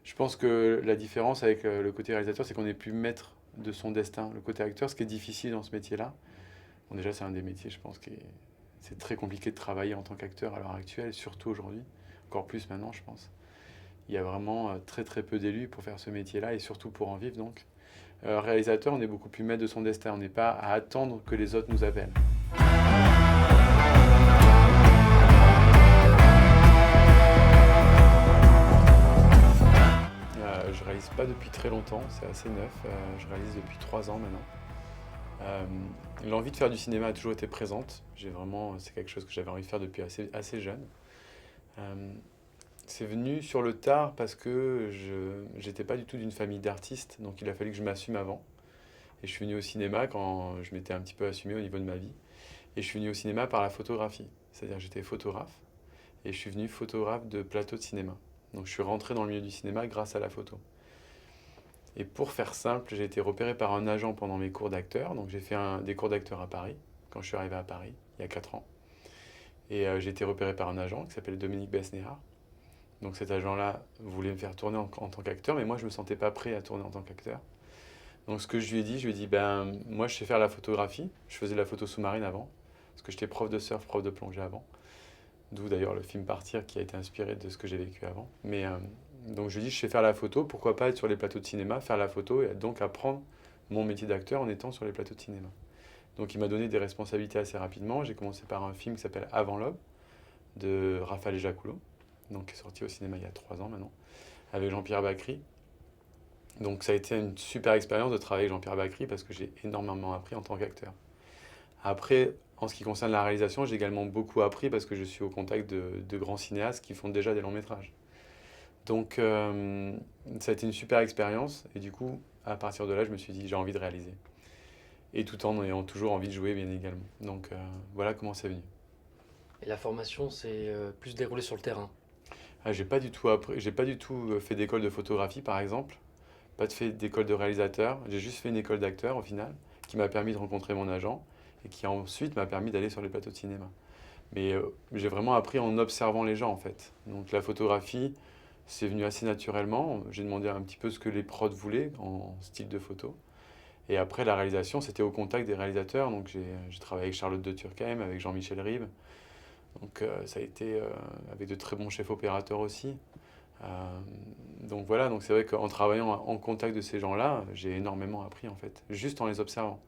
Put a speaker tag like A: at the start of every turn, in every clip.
A: Je pense que la différence avec le côté réalisateur, c'est qu'on n'est plus maître de son destin. Le côté acteur, ce qui est difficile dans ce métier-là, bon, déjà c'est un des métiers, je pense, c'est très compliqué de travailler en tant qu'acteur à l'heure actuelle, surtout aujourd'hui, encore plus maintenant, je pense. Il y a vraiment très très peu d'élus pour faire ce métier-là et surtout pour en vivre donc. Réalisateur, on est beaucoup plus maître de son destin, on n'est pas à attendre que les autres nous appellent. Je réalise pas depuis très longtemps, c'est assez neuf. Je réalise depuis 3 ans maintenant. Euh, L'envie de faire du cinéma a toujours été présente. C'est quelque chose que j'avais envie de faire depuis assez jeune. Euh, c'est venu sur le tard parce que je n'étais pas du tout d'une famille d'artistes, donc il a fallu que je m'assume avant. Et je suis venu au cinéma quand je m'étais un petit peu assumé au niveau de ma vie. Et je suis venu au cinéma par la photographie. C'est-à-dire que j'étais photographe et je suis venu photographe de plateau de cinéma. Donc je suis rentré dans le milieu du cinéma grâce à la photo. Et pour faire simple, j'ai été repéré par un agent pendant mes cours d'acteur. Donc j'ai fait des cours d'acteur à Paris, quand je suis arrivé à Paris, il y a 4 ans. Et j'ai été repéré par un agent qui s'appelle Dominique Besnéard. Donc cet agent-là voulait me faire tourner en tant qu'acteur, mais moi je ne me sentais pas prêt à tourner en tant qu'acteur. Donc ce que je lui ai dit, ben moi je sais faire la photographie. Je faisais de la photo sous-marine avant, parce que j'étais prof de surf, prof de plongée avant. D'où d'ailleurs le film Partir qui a été inspiré de ce que j'ai vécu avant. Donc je lui dis, je sais faire la photo, pourquoi pas être sur les plateaux de cinéma, faire la photo et donc apprendre mon métier d'acteur en étant sur les plateaux de cinéma. Donc il m'a donné des responsabilités assez rapidement. J'ai commencé par un film qui s'appelle Avant l'aube de Raphaël Jacoulot, donc qui est sorti au cinéma il y a 3 ans maintenant, avec Jean-Pierre Bacry. Donc ça a été une super expérience de travailler avec Jean-Pierre Bacry parce que j'ai énormément appris en tant qu'acteur. Après, en ce qui concerne la réalisation, j'ai également beaucoup appris parce que je suis au contact de grands cinéastes qui font déjà des longs métrages. Donc ça a été une super expérience et du coup, à partir de là, je me suis dit j'ai envie de réaliser. Et tout en ayant toujours envie de jouer bien également. Donc voilà comment c'est venu.
B: Et la formation, c'est plus déroulé sur le terrain.
A: Ah, j'ai pas du tout fait d'école de photographie par exemple, pas de fait d'école de réalisateur, j'ai juste fait une école d'acteur au final, qui m'a permis de rencontrer mon agent et qui ensuite m'a permis d'aller sur les plateaux de cinéma. Mais j'ai vraiment appris en observant les gens en fait. Donc la photographie, c'est venu assez naturellement. J'ai demandé un petit peu ce que les prods voulaient en style de photo. Et après la réalisation, c'était au contact des réalisateurs. Donc j'ai travaillé avec Charlotte de Turckheim, avec Jean-Michel Ribes. Donc ça a été avec de très bons chefs opérateurs aussi. Euh, donc voilà, donc c'est vrai qu'en travaillant en contact de ces gens-là, j'ai énormément appris en fait, juste en les observant.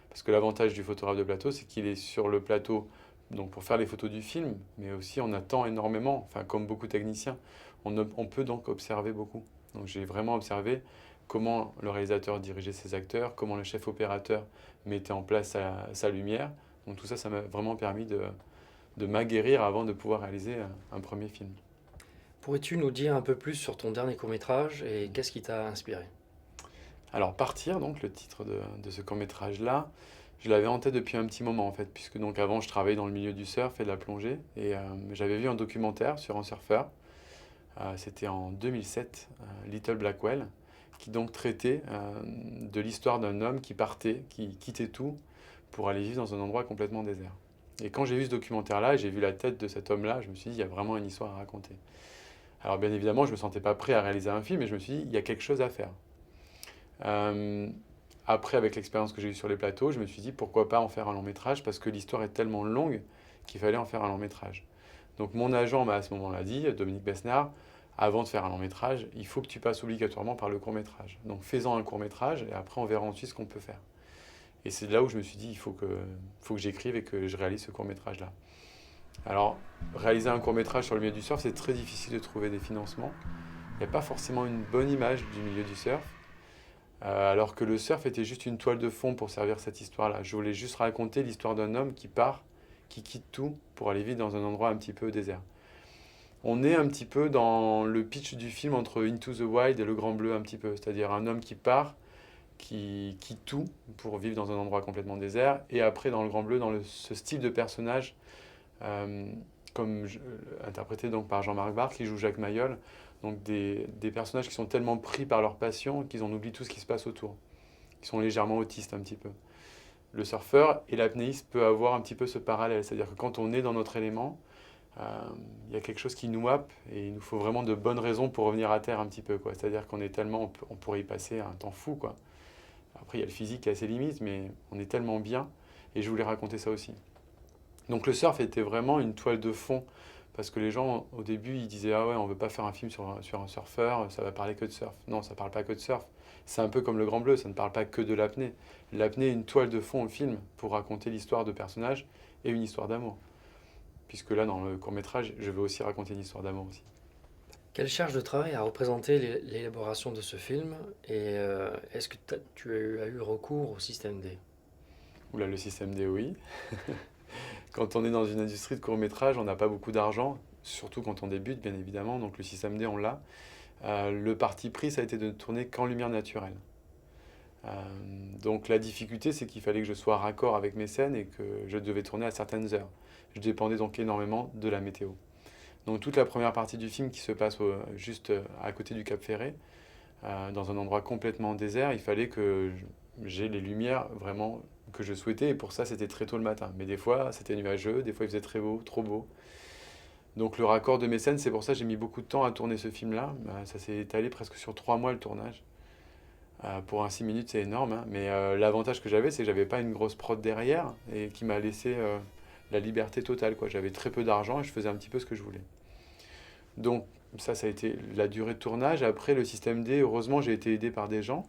A: Parce que l'avantage du photographe de plateau, c'est qu'il est sur le plateau donc pour faire les photos du film, mais aussi on attend énormément, enfin comme beaucoup de techniciens, on peut donc observer beaucoup. Donc j'ai vraiment observé comment le réalisateur dirigeait ses acteurs, comment le chef opérateur mettait en place sa lumière. Donc tout ça, ça m'a vraiment permis de m'aguerrir avant de pouvoir réaliser un premier film.
B: Pourrais-tu nous dire un peu plus sur ton dernier court-métrage et qu'est-ce qui t'a inspiré?
A: Alors Partir, donc le titre de ce court-métrage-là, je l'avais en tête depuis un petit moment en fait, puisque donc avant je travaillais dans le milieu du surf et de la plongée, et j'avais vu un documentaire sur un surfeur, c'était en 2007, Little Blackwell, qui donc traitait de l'histoire d'un homme qui partait, qui quittait tout pour aller vivre dans un endroit complètement désert. Et quand j'ai vu ce documentaire-là, et j'ai vu la tête de cet homme-là, je me suis dit, il y a vraiment une histoire à raconter. Alors bien évidemment, je ne me sentais pas prêt à réaliser un film, mais je me suis dit, il y a quelque chose à faire. Euh, Après, avec l'expérience que j'ai eue sur les plateaux, je me suis dit pourquoi pas en faire un long métrage parce que l'histoire est tellement longue qu'il fallait en faire un long métrage. Donc mon agent m'a à ce moment-là dit, Dominique Besnard, avant de faire un long métrage, il faut que tu passes obligatoirement par le court métrage. Donc faisons un court métrage et après on verra ensuite ce qu'on peut faire. Et c'est là où je me suis dit, faut que j'écrive et que je réalise ce court métrage-là. Alors, réaliser un court métrage sur le milieu du surf, c'est très difficile de trouver des financements. Il n'y a pas forcément une bonne image du milieu du surf. Alors que le surf était juste une toile de fond pour servir cette histoire-là. Je voulais juste raconter l'histoire d'un homme qui part, qui quitte tout pour aller vivre dans un endroit un petit peu désert. On est un petit peu dans le pitch du film entre Into the Wild et Le Grand Bleu un petit peu, c'est-à-dire un homme qui part, qui quitte tout pour vivre dans un endroit complètement désert, et après dans Le Grand Bleu, ce style de personnage, euh, interprété donc par Jean-Marc Barr, qui joue Jacques Mayol, donc des personnages qui sont tellement pris par leur passion qu'ils en oublient tout ce qui se passe autour, qui sont légèrement autistes un petit peu. Le surfeur et l'apnéiste peut avoir un petit peu ce parallèle, c'est-à-dire que quand on est dans notre élément, il y a quelque chose qui nous happe et il nous faut vraiment de bonnes raisons pour revenir à terre un petit peu, quoi. C'est-à-dire qu'on est tellement, on pourrait y passer un temps fou, quoi. Après, il y a le physique qui a ses limites, mais on est tellement bien et je voulais raconter ça aussi. Donc le surf était vraiment une toile de fond parce que les gens au début ils disaient ah ouais on veut pas faire un film sur un surfeur, ça va parler que de surf. Non, ça parle pas que de surf. C'est un peu comme le Grand Bleu, ça ne parle pas que de l'apnée. L'apnée est une toile de fond au film pour raconter l'histoire de personnages et une histoire d'amour. Puisque là dans le court métrage je veux aussi raconter une histoire d'amour aussi.
B: Quelle charge de travail a représenté l'élaboration de ce film et est-ce que tu as eu recours au système D?
A: Oula, le système DOI. Quand on est dans une industrie de court métrage, on n'a pas beaucoup d'argent, surtout quand on débute bien évidemment, donc le système D on l'a. Le parti pris ça a été de tourner qu'en lumière naturelle. Euh, donc la difficulté, c'est qu'il fallait que je sois raccord avec mes scènes et que je devais tourner à certaines heures. Je dépendais donc énormément de la météo. Donc toute la première partie du film qui se passe juste à côté du Cap Ferré, dans un endroit complètement désert, il fallait que j'ai les lumières vraiment que je souhaitais et pour ça c'était très tôt le matin. Mais des fois c'était nuageux, des fois il faisait très beau, trop beau. Donc le raccord de mes scènes, c'est pour ça que j'ai mis beaucoup de temps à tourner ce film-là. Ça s'est étalé presque sur 3 mois le tournage. Pour un 6 minutes, c'est énorme, hein. Mais l'avantage que j'avais, c'est que j'avais pas une grosse prod derrière et qui m'a laissé la liberté totale, quoi. J'avais très peu d'argent et je faisais un petit peu ce que je voulais. Donc ça a été la durée de tournage. Après, le système D, heureusement, j'ai été aidé par des gens.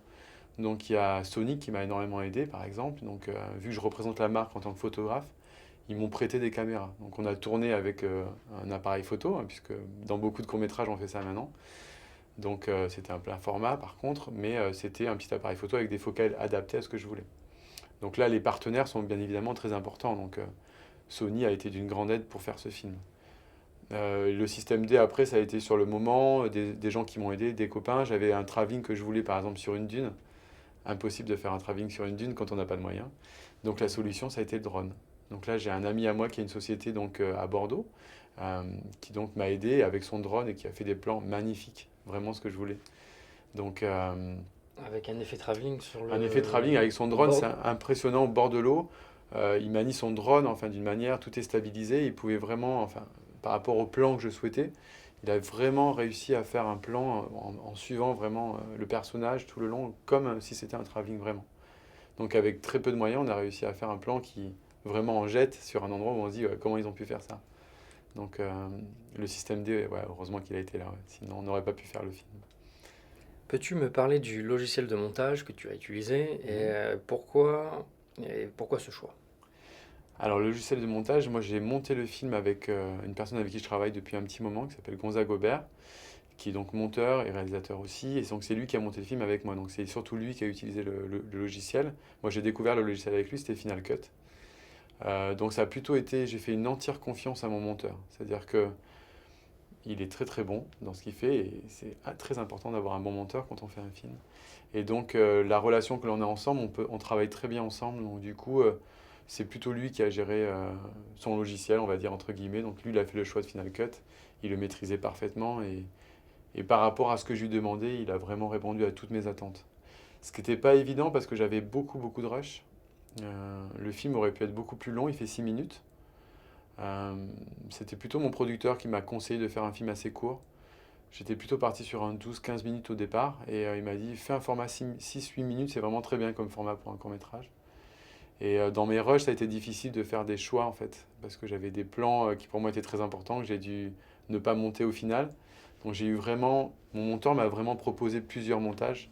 A: Donc il y a Sony qui m'a énormément aidé, par exemple. Donc vu que je représente la marque en tant que photographe, ils m'ont prêté des caméras. Donc on a tourné avec un appareil photo, hein, puisque dans beaucoup de courts-métrages, on fait ça maintenant. Donc c'était un plein format par contre, mais c'était un petit appareil photo avec des focales adaptées à ce que je voulais. Donc là, les partenaires sont bien évidemment très importants. Donc Sony a été d'une grande aide pour faire ce film. Le système D, après, ça a été sur le moment, des gens qui m'ont aidé, des copains. J'avais un travelling que je voulais, par exemple, sur une dune. Impossible de faire un travelling sur une dune quand on n'a pas de moyens. Donc la solution, ça a été le drone. Donc là, j'ai un ami à moi qui a une société donc, à Bordeaux, euh, qui donc m'a aidé avec son drone et qui a fait des plans magnifiques, vraiment ce que je voulais. Donc
B: Avec un effet travelling sur
A: un effet travelling avec son
B: au
A: drone, c'est
B: bord.
A: impressionnant au bord de l'eau. Il manie son drone, enfin d'une manière, tout est stabilisé. Il pouvait vraiment, enfin, par rapport au plan que je souhaitais, il a vraiment réussi à faire un plan en suivant vraiment le personnage tout le long, comme si c'était un travelling vraiment. Donc avec très peu de moyens, on a réussi à faire un plan qui vraiment en jette sur un endroit où on se dit comment ils ont pu faire ça. Donc le système D, ouais, heureusement qu'il a été là, ouais. Sinon on n'aurait pas pu faire le film.
B: Peux-tu me parler du logiciel de montage que tu as utilisé
A: Mhm.
B: et pourquoi ce choix?
A: Alors le logiciel de montage, moi j'ai monté le film avec une personne avec qui je travaille depuis un petit moment, qui s'appelle Gonzague Gobert, qui est donc monteur et réalisateur aussi. Et donc c'est lui qui a monté le film avec moi. Donc c'est surtout lui qui a utilisé le logiciel. Moi j'ai découvert le logiciel avec lui, c'était Final Cut. Donc ça a plutôt été, j'ai fait une entière confiance à mon monteur. C'est-à-dire que il est très très bon dans ce qu'il fait et c'est très important d'avoir un bon monteur quand on fait un film. Et donc la relation que l'on a ensemble, on travaille très bien ensemble. Donc du coup, c'est plutôt lui qui a géré son logiciel, on va dire entre guillemets. Donc lui, il a fait le choix de Final Cut, il le maîtrisait parfaitement et par rapport à ce que je lui demandais, il a vraiment répondu à toutes mes attentes. Ce qui n'était pas évident parce que j'avais beaucoup de rush. Le film aurait pu être beaucoup plus long, il fait 6 minutes. Euh, C'était plutôt mon producteur qui m'a conseillé de faire un film assez court. J'étais plutôt parti sur un 12-15 minutes au départ et il m'a dit fais un format 6-8 minutes, c'est vraiment très bien comme format pour un court métrage. Et dans mes rushs, ça a été difficile de faire des choix en fait, parce que j'avais des plans qui pour moi étaient très importants, que j'ai dû ne pas monter au final. Donc j'ai eu vraiment, mon monteur m'a vraiment proposé plusieurs montages,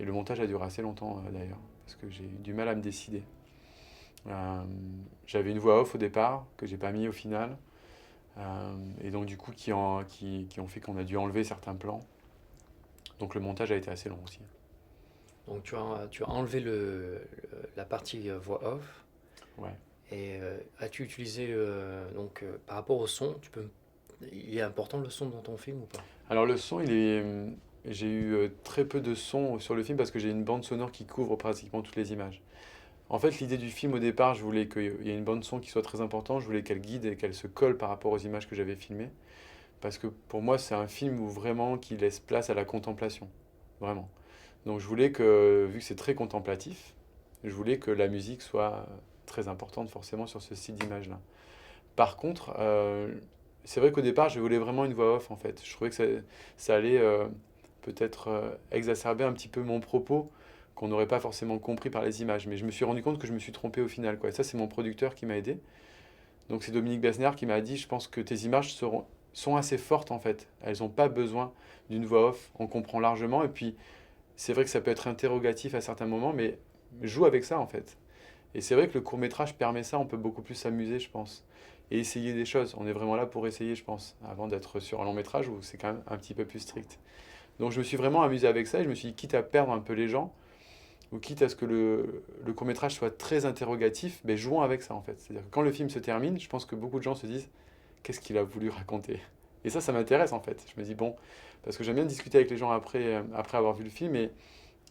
A: et le montage a duré assez longtemps d'ailleurs, parce que j'ai eu du mal à me décider. Euh, J'avais une voix off au départ, que j'ai pas mis au final, et donc du coup qui ont fait qu'on a dû enlever certains plans. Donc le montage a été assez long aussi.
B: Donc tu as enlevé la partie voix off
A: Ouais.
B: et as-tu utilisé par rapport au son, il est important le son dans ton film ou pas?
A: Alors le son, j'ai eu très peu de son sur le film parce que j'ai une bande sonore qui couvre pratiquement toutes les images. En fait, l'idée du film au départ, je voulais qu'il y ait une bande son qui soit très importante, je voulais qu'elle guide et qu'elle se colle par rapport aux images que j'avais filmées. Parce que pour moi, c'est un film où vraiment qui laisse place à la contemplation. Vraiment. Donc je voulais que, vu que c'est très contemplatif, je voulais que la musique soit très importante forcément sur ce style d'image-là. Par contre, c'est vrai qu'au départ, je voulais vraiment une voix off en fait. Je trouvais que ça allait peut-être exacerber un petit peu mon propos qu'on n'aurait pas forcément compris par les images. Mais je me suis rendu compte que je me suis trompé au final, quoi. Et ça, c'est mon producteur qui m'a aidé. Donc c'est Dominique Besnéard qui m'a dit, je pense que tes images sont assez fortes en fait. Elles n'ont pas besoin d'une voix off. On comprend largement. Et puis, c'est vrai que ça peut être interrogatif à certains moments, mais joue avec ça en fait. Et c'est vrai que le court métrage permet ça, on peut beaucoup plus s'amuser, je pense. Et essayer des choses. On est vraiment là pour essayer, je pense, avant d'être sur un long métrage où c'est quand même un petit peu plus strict. Donc je me suis vraiment amusé avec ça et je me suis dit, quitte à perdre un peu les gens, ou quitte à ce que le court métrage soit très interrogatif, ben jouons avec ça en fait. C'est-à-dire que quand le film se termine, je pense que beaucoup de gens se disent, qu'est-ce qu'il a voulu raconter? Et ça m'intéresse en fait. Je me dis, bon, parce que j'aime bien discuter avec les gens après avoir vu le film et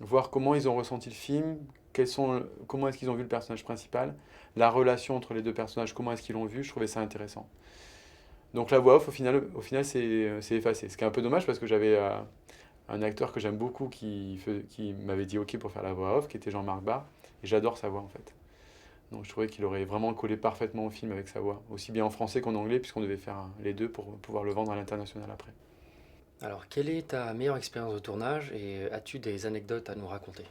A: voir comment ils ont ressenti le film, comment est-ce qu'ils ont vu le personnage principal, la relation entre les deux personnages, comment est-ce qu'ils l'ont vu, je trouvais ça intéressant. Donc la voix off, au final c'est effacé. Ce qui est un peu dommage parce que j'avais un acteur que j'aime beaucoup qui m'avait dit OK pour faire la voix off, qui était Jean-Marc Barr, et j'adore sa voix en fait. Donc je trouvais qu'il aurait vraiment collé parfaitement au film avec sa voix, aussi bien en français qu'en anglais, puisqu'on devait faire les deux pour pouvoir le vendre à l'international après.
B: Alors, quelle est ta meilleure expérience de tournage et as-tu des anecdotes à nous raconter?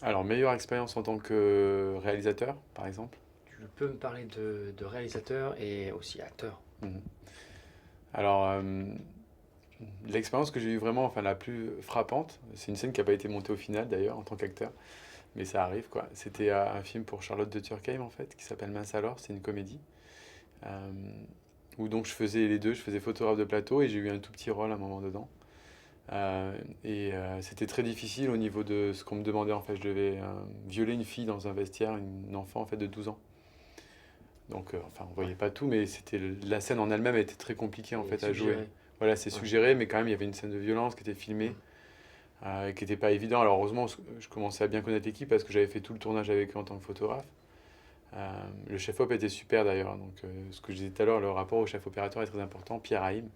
A: Alors, meilleure expérience en tant que réalisateur, par exemple.
B: Tu peux me parler de réalisateur et aussi acteur.
A: Mhm. Alors, l'expérience que j'ai eue vraiment, enfin la plus frappante, c'est une scène qui n'a pas été montée au final d'ailleurs en tant qu'acteur, mais ça arrive quoi. C'était un film pour Charlotte de Turckheim en fait, qui s'appelle Mince alors, c'est une comédie, euh, où donc je faisais les deux, je faisais photographe de plateau et j'ai eu un tout petit rôle à un moment dedans. C'était très difficile au niveau de ce qu'on me demandait en fait. Je devais violer une fille dans un vestiaire, une enfant en fait de 12 ans. Donc, enfin, on voyait pas tout, mais la scène en elle-même était très compliquée en
B: Et
A: fait à jouer.
B: suggéré.
A: Voilà, c'est
B: Ouais.
A: suggéré, mais quand même, il y avait une scène de violence qui était filmée,
B: Mm.
A: qui n'était pas évident. Alors, heureusement, je commençais à bien connaître l'équipe parce que j'avais fait tout le tournage avec eux en tant que photographe. Le chef-op était super d'ailleurs. Donc, ce que je disais tout à l'heure, le rapport au chef opérateur est très important, Pierre Haïm.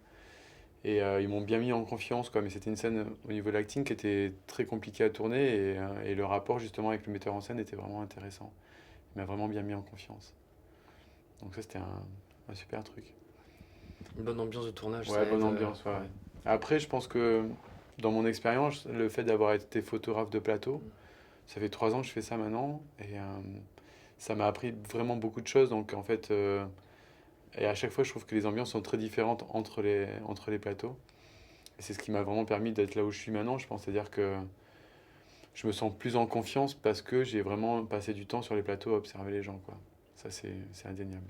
A: Et ils m'ont bien mis en confiance, quoi. Mais c'était une scène au niveau de l'acting qui était très compliquée à tourner et le rapport justement avec le metteur en scène était vraiment intéressant. Il m'a vraiment bien mis en confiance. Donc, ça, c'était un super truc.
B: Une bonne ambiance de tournage, ça
A: Ouais, bonne
B: aide.
A: ambiance, ouais.
B: Ouais.
A: Après, je pense que dans mon expérience, le fait d'avoir été photographe de plateau, ça fait 3 ans que je fais ça maintenant, et ça m'a appris vraiment beaucoup de choses. Donc en fait, et à chaque fois, je trouve que les ambiances sont très différentes entre les plateaux. Et c'est ce qui m'a vraiment permis d'être là où je suis maintenant, je pense. C'est-à-dire que je me sens plus en confiance parce que j'ai vraiment passé du temps sur les plateaux à observer les gens, quoi. Ça, c'est indéniable.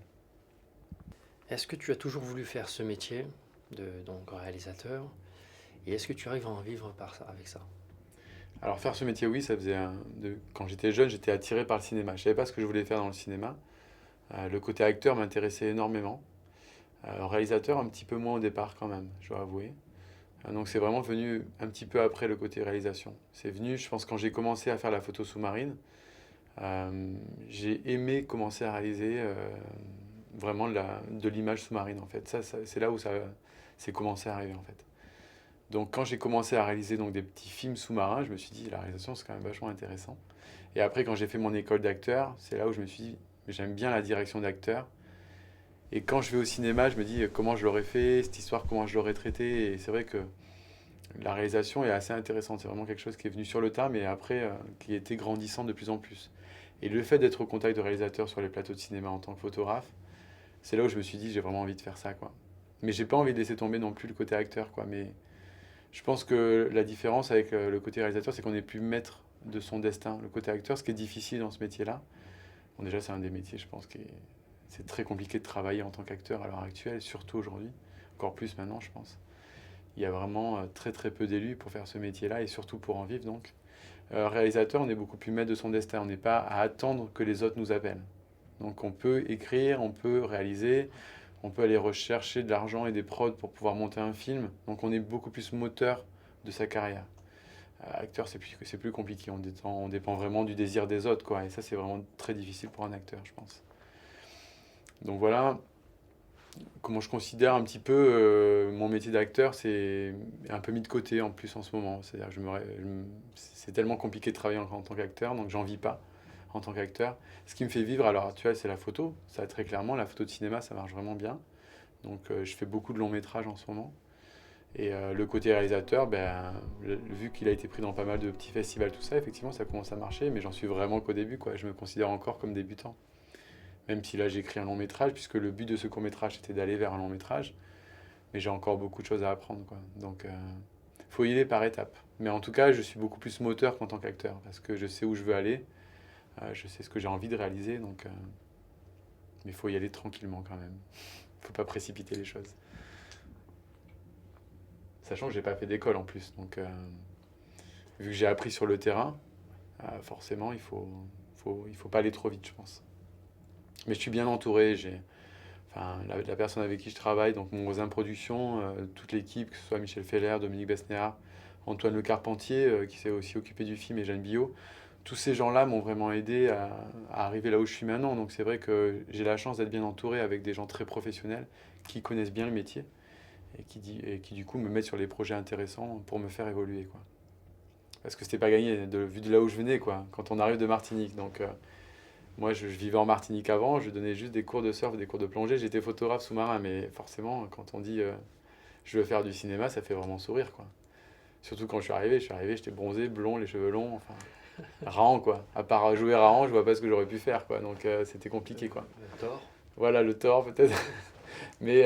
B: Est-ce que tu as toujours voulu faire ce métier de donc réalisateur et est-ce que tu arrives à en vivre avec ça?
A: Alors faire ce métier, oui, quand j'étais jeune, j'étais attiré par le cinéma. Je savais pas ce que je voulais faire dans le cinéma. Le côté acteur m'intéressait énormément. Réalisateur, un petit peu moins au départ quand même, je dois avouer. Donc c'est vraiment venu un petit peu après le côté réalisation. C'est venu, je pense, quand j'ai commencé à faire la photo sous-marine. J'ai aimé commencer à réaliser vraiment de l'image sous-marine en fait. C'est là où ça c'est commencé à arriver en fait. Donc quand j'ai commencé à réaliser donc des petits films sous-marins, je me suis dit la réalisation c'est quand même vachement intéressant. Et après quand j'ai fait mon école d'acteur, c'est là où je me suis dit j'aime bien la direction d'acteur. Et quand je vais au cinéma, je me dis comment je l'aurais fait, cette histoire, comment je l'aurais traitée. Et c'est vrai que la réalisation est assez intéressante. C'est vraiment quelque chose qui est venu sur le tard, mais après qui était grandissant de plus en plus. Et le fait d'être au contact de réalisateurs sur les plateaux de cinéma en tant que photographe, c'est là où je me suis dit j'ai vraiment envie de faire ça, quoi. Mais j'ai pas envie de laisser tomber non plus le côté acteur, quoi. Mais je pense que la différence avec le côté réalisateur, c'est qu'on n'est plus maître de son destin. Le côté acteur, ce qui est difficile dans ce métier-là, bon, déjà c'est un des métiers, je pense, c'est très compliqué de travailler en tant qu'acteur à l'heure actuelle, surtout aujourd'hui, encore plus maintenant, je pense. Il y a vraiment très très peu d'élus pour faire ce métier-là et surtout pour en vivre donc. Réalisateur, on est beaucoup plus maître de son destin, on n'est pas à attendre que les autres nous appellent. Donc on peut écrire, on peut réaliser, on peut aller rechercher de l'argent et des prods pour pouvoir monter un film. Donc on est beaucoup plus moteur de sa carrière. Acteur, c'est plus compliqué, on dépend vraiment du désir des autres, quoi. Et ça, c'est vraiment très difficile pour un acteur, je pense. Donc voilà, comment je considère un petit peu mon métier d'acteur, c'est un peu mis de côté en plus en ce moment. C'est-à-dire que c'est tellement compliqué de travailler en tant qu'acteur, donc j'en vis pas en tant qu'acteur. Ce qui me fait vivre à l'heure actuelle, c'est la photo. Ça, très clairement, la photo de cinéma, ça marche vraiment bien. Donc je fais beaucoup de longs métrages en ce moment. Et le côté réalisateur, vu qu'il a été pris dans pas mal de petits festivals, tout ça, effectivement, ça commence à marcher, mais j'en suis vraiment qu'au début, quoi. Je me considère encore comme débutant. Même si là, j'écris un long métrage, puisque le but de ce court métrage, c'était d'aller vers un long métrage, mais j'ai encore beaucoup de choses à apprendre, quoi. Donc, faut y aller par étapes. Mais en tout cas, je suis beaucoup plus moteur qu'en tant qu'acteur, parce que je sais où je veux aller, je sais ce que j'ai envie de réaliser, donc, mais il faut y aller tranquillement quand même. Faut pas précipiter les choses. Sachant que j'ai pas fait d'école en plus, donc vu que j'ai appris sur le terrain, forcément il faut pas aller trop vite, je pense. Mais je suis bien entouré, enfin, la personne avec qui je travaille, donc mon voisin production, toute l'équipe, que ce soit Michel Feller, Dominique Besnéard, Antoine Le Carpentier, qui s'est aussi occupé du film, et Jeanne Billot, tous ces gens-là m'ont vraiment aidé à arriver là où je suis maintenant. Donc c'est vrai que j'ai la chance d'être bien entouré avec des gens très professionnels qui connaissent bien le métier et qui du coup me mettent sur les projets intéressants pour me faire évoluer, quoi. Parce que c'était pas gagné, vu de là où je venais, quoi, quand on arrive de Martinique. Donc moi je vivais en Martinique avant, je donnais juste des cours de surf, des cours de plongée, j'étais photographe sous-marin, mais forcément quand on dit je veux faire du cinéma, ça fait vraiment sourire, quoi. Surtout quand je suis arrivé, j'étais bronzé, blond, les cheveux longs, enfin, Rahan, quoi. À part jouer Rahan, je vois pas ce que j'aurais pu faire, quoi. Donc c'était compliqué, quoi.
B: Le tort.
A: Voilà, le tort peut-être. Mais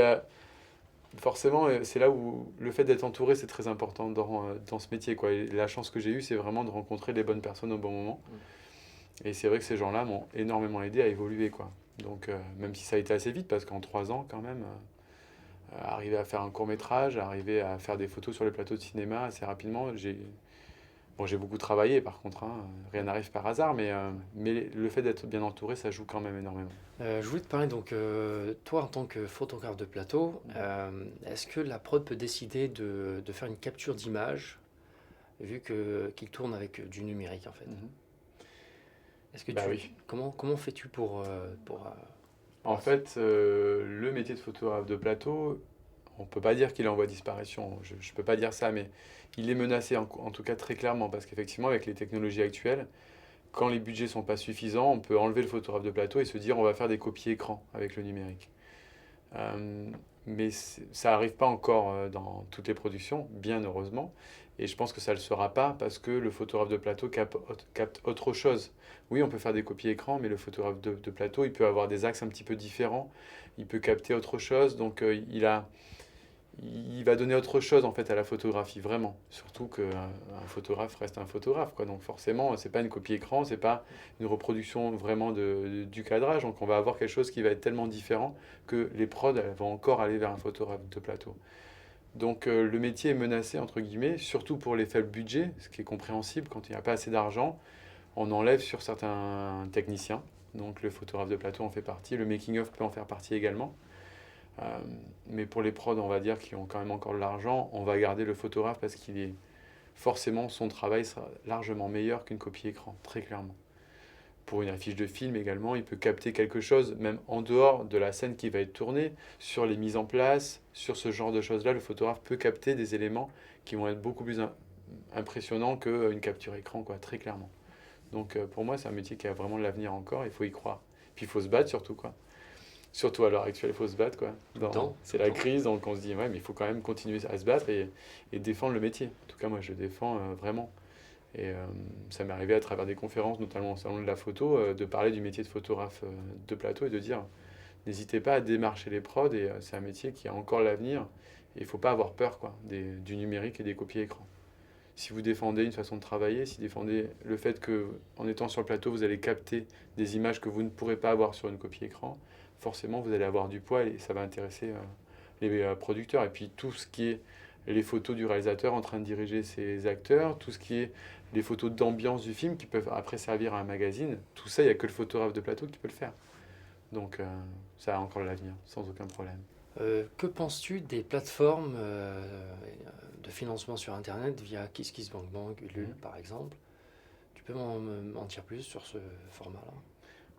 A: forcément, c'est là où le fait d'être entouré, c'est très important dans ce métier, quoi. Et la chance que j'ai eue, c'est vraiment de rencontrer les bonnes personnes au bon moment. Et c'est vrai que ces gens-là m'ont énormément aidé à évoluer, quoi. Donc même si ça a été assez vite, parce qu'en 3 ans, quand même, arriver à faire un court métrage, arriver à faire des photos sur les plateaux de cinéma assez rapidement, j'ai beaucoup travaillé par contre, hein, rien n'arrive par hasard, mais le fait d'être bien entouré, ça joue quand même énormément.
B: Je voulais te parler donc, toi en tant que photographe de plateau, est-ce que la prod peut décider de faire une capture d'image vu qu'il tourne avec du numérique en fait?
A: Mhm.
B: Est-ce que
A: Bah oui.
B: comment fais-tu
A: En fait, le métier de photographe de plateau, on peut pas dire qu'il est en voie de disparition, je ne peux pas dire ça, mais il est menacé en tout cas très clairement, parce qu'effectivement, avec les technologies actuelles, quand les budgets sont pas suffisants, on peut enlever le photographe de plateau et se dire on va faire des copies écran avec le numérique. Euh, mais ça n'arrive pas encore dans toutes les productions, bien heureusement. Et je pense que ça ne le sera pas parce que le photographe de plateau capte autre chose. Oui, on peut faire des copies écran, mais le photographe de plateau, il peut avoir des axes un petit peu différents. Il peut capter autre chose. Donc, il va donner autre chose en fait à la photographie, vraiment. Surtout qu'un photographe reste un photographe, quoi. Donc forcément, c'est pas une copie écran, c'est pas une reproduction vraiment du cadrage. Donc on va avoir quelque chose qui va être tellement différent que les prods elles vont encore aller vers un photographe de plateau. Donc le métier est menacé entre guillemets, surtout pour les faibles budgets, ce qui est compréhensible quand il n'y a pas assez d'argent. On enlève sur certains techniciens. Donc le photographe de plateau en fait partie, le making-of peut en faire partie également. Euh, mais pour les prods, on va dire, qui ont quand même encore de l'argent, on va garder le photographe parce qu'il est forcément son travail sera largement meilleur qu'une copie écran, très clairement. Pour une affiche de film également, il peut capter quelque chose, même en dehors de la scène qui va être tournée, sur les mises en place, sur ce genre de choses-là, le photographe peut capter des éléments qui vont être beaucoup plus impressionnants qu'une capture écran, quoi, très clairement. Donc pour moi, c'est un métier qui a vraiment de l'avenir encore, il faut y croire. Puis il faut se battre surtout, quoi. Surtout à l'heure actuelle, il faut se battre, quoi.
B: Tout le temps,
A: C'est la crise, donc on se dit, ouais, mais il faut quand même continuer à se battre et défendre le métier. En tout cas, moi, je le défends vraiment. Et ça m'est arrivé à travers des conférences, notamment au Salon de la photo, de parler du métier de photographe de plateau et de dire, n'hésitez pas à démarcher les prods, et c'est un métier qui a encore l'avenir. Et il ne faut pas avoir peur, quoi, du numérique et des copies écran. Si vous défendez une façon de travailler, si vous défendez le fait que, en étant sur le plateau, vous allez capter des images que vous ne pourrez pas avoir sur une copie écran, forcément vous allez avoir du poids et ça va intéresser les producteurs. Et puis tout ce qui est les photos du réalisateur en train de diriger ses acteurs, tout ce qui est les photos d'ambiance du film qui peuvent après servir à un magazine, tout ça, il n'y a que le photographe de plateau qui peut le faire. Donc ça a encore l'avenir, sans aucun problème.
B: Que penses-tu des plateformes de financement sur Internet via KissKissBankBank, Ulule par exemple? Tu peux m'en dire plus sur ce format-là?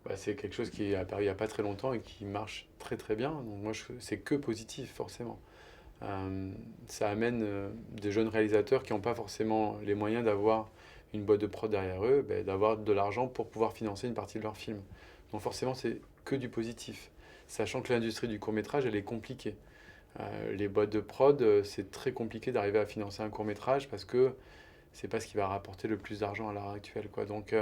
A: Bah, c'est quelque chose qui est apparu il n'y a pas très longtemps et qui marche très très bien. Donc moi, c'est que positif, forcément. Ça amène des jeunes réalisateurs qui n'ont pas forcément les moyens d'avoir une boîte de prod derrière eux, ben, d'avoir de l'argent pour pouvoir financer une partie de leur film. Donc forcément, c'est que du positif. sachant que l'industrie du court-métrage, elle est compliquée. Les boîtes de prod, c'est très compliqué d'arriver à financer un court-métrage parce que c'est pas ce qui va rapporter le plus d'argent à l'heure actuelle, quoi. Donc,